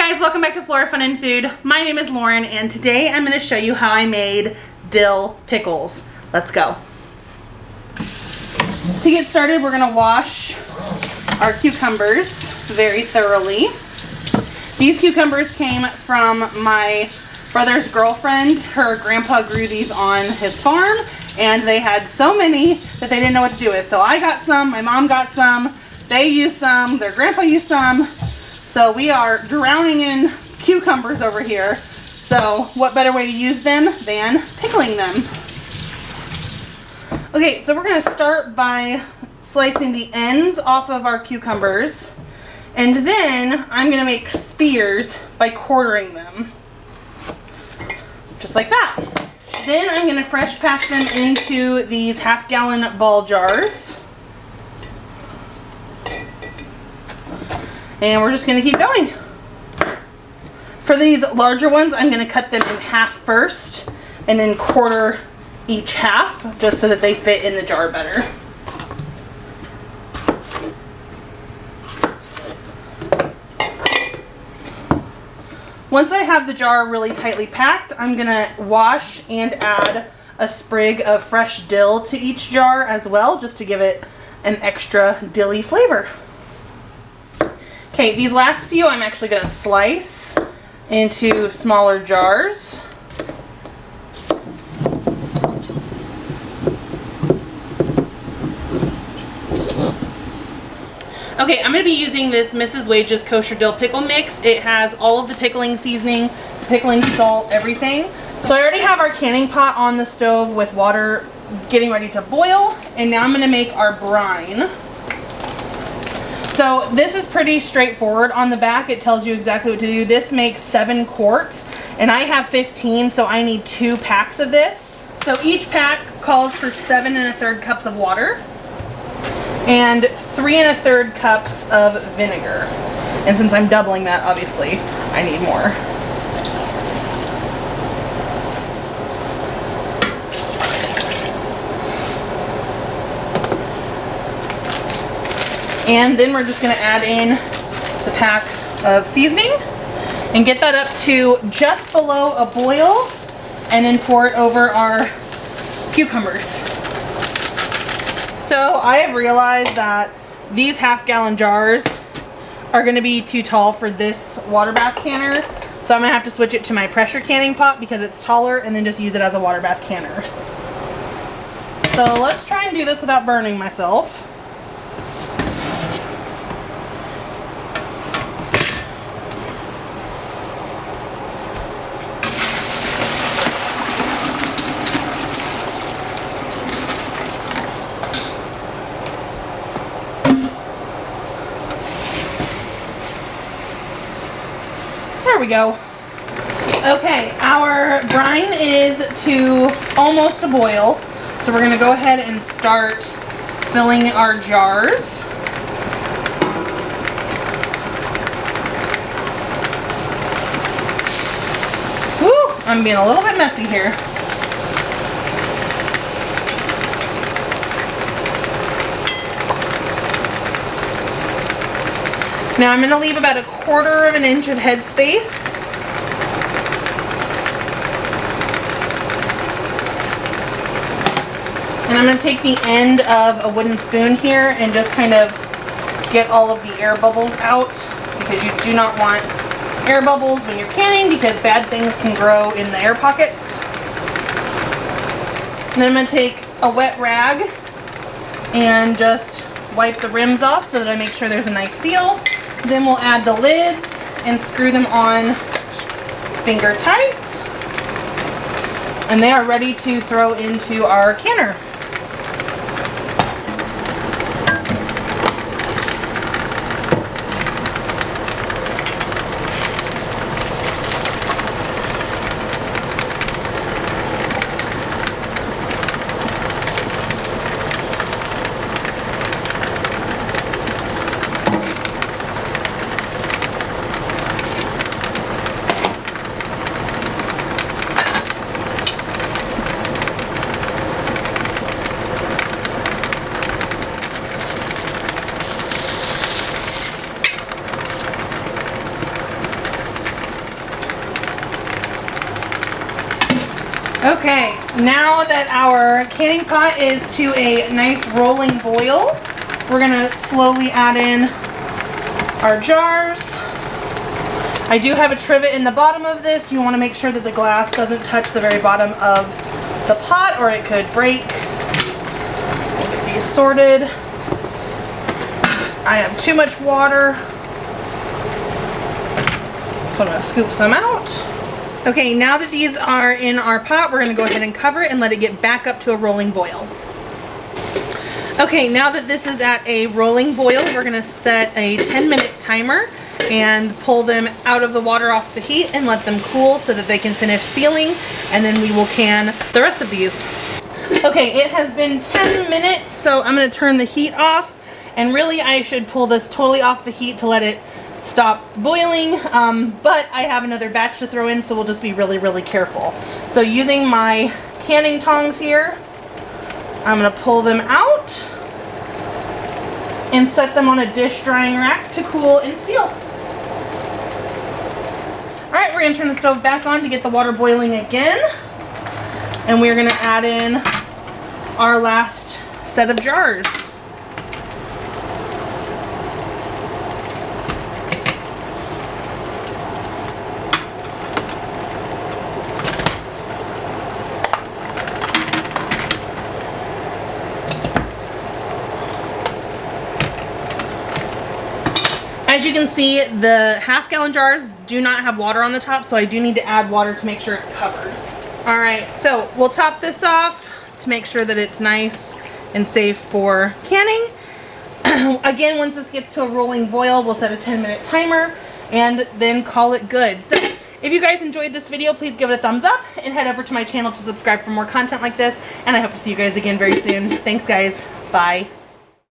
guys, welcome back to Flora Fun and Food. My name is Lauren and today I'm going to show you how I made dill pickles. Let's go. To get started, we're going to wash our cucumbers very thoroughly. These cucumbers came from my brother's girlfriend. Her grandpa grew these on his farm and they had so many that they didn't know what to do with. So I got some, my mom got some, they used some, their grandpa used some. So we are drowning in cucumbers over here. So what better way to use them than pickling them? Okay, so we're going to start by slicing the ends off of our cucumbers. And then I'm going to make spears by quartering them. Just like that. Then I'm going to fresh pack them into these half-gallon ball jars. And we're just going to keep going. For these larger ones, I'm going to cut them in half first and then quarter each half just so that they fit in the jar better. Once I have the jar really tightly packed, I'm going to wash and add a sprig of fresh dill to each jar as well, just to give it an extra dilly flavor. Okay, these last few I'm actually going to slice into smaller jars. Okay, I'm going to be using this Mrs. Wage's kosher dill pickle mix. It has all of the pickling seasoning, pickling salt, everything. So I already have our canning pot on the stove with water getting ready to boil, and now I'm going to make our brine. So this is pretty straightforward. On the back it tells you exactly what to do. This makes 7 quarts and I have 15, so I need 2 packs of this. So each pack calls for 7 1/3 cups of water and 3 1/3 cups of vinegar. And since I'm doubling that, obviously I need more. And then we're just going to add in the pack of seasoning and get that up to just below a boil and then pour it over our cucumbers. So I have realized that these half-gallon jars are going to be too tall for this water bath canner. So I'm going to have to switch it to my pressure canning pot because it's taller and then just use it as a water bath canner. So let's try and do this without burning myself. There we go. Okay, our brine is to almost a boil, so we're going to go ahead and start filling our jars. Woo, I'm being a little bit messy here. Now I'm going to leave about 1/4 inch of headspace. And I'm going to take the end of a wooden spoon here and just kind of get all of the air bubbles out, because you do not want air bubbles when you're canning because bad things can grow in the air pockets. And then I'm going to take a wet rag and just wipe the rims off so that I make sure there's a nice seal. Then we'll add the lids and screw them on finger tight. And they are ready to throw into our canner. Okay, now that our canning pot is to a nice rolling boil, we're gonna slowly add in our jars. I do have a trivet in the bottom of this. You want to make sure that the glass doesn't touch the very bottom of the pot or it could break. We'll get these sorted. I have too much water, so I'm going to scoop some out. Okay, now that these are in our pot, we're going to go ahead and cover it and let it get back up to a rolling boil. Okay, now that this is at a rolling boil, we're going to set a 10-minute timer and pull them out of the water off the heat and let them cool so that they can finish sealing, and then we will can the rest of these. Okay, it has been 10 minutes, so I'm going to turn the heat off, and really I should pull this totally off the heat to let it stop boiling, but I have another batch to throw in, so we'll just be really careful. So using my canning tongs here, I'm going to pull them out and set them on a dish drying rack to cool and seal. Alright, we're going to turn the stove back on to get the water boiling again, and we're going to add in our last set of jars. As you can see, the half-gallon jars do not have water on the top, so I do need to add water to make sure it's covered. Alright, so we'll top this off to make sure that it's nice and safe for canning. Again, once this gets to a rolling boil, we'll set a 10-minute timer and then call it good. So if you guys enjoyed this video, please give it a thumbs up and head over to my channel to subscribe for more content like this, and I hope to see you guys again very soon. Thanks guys, bye.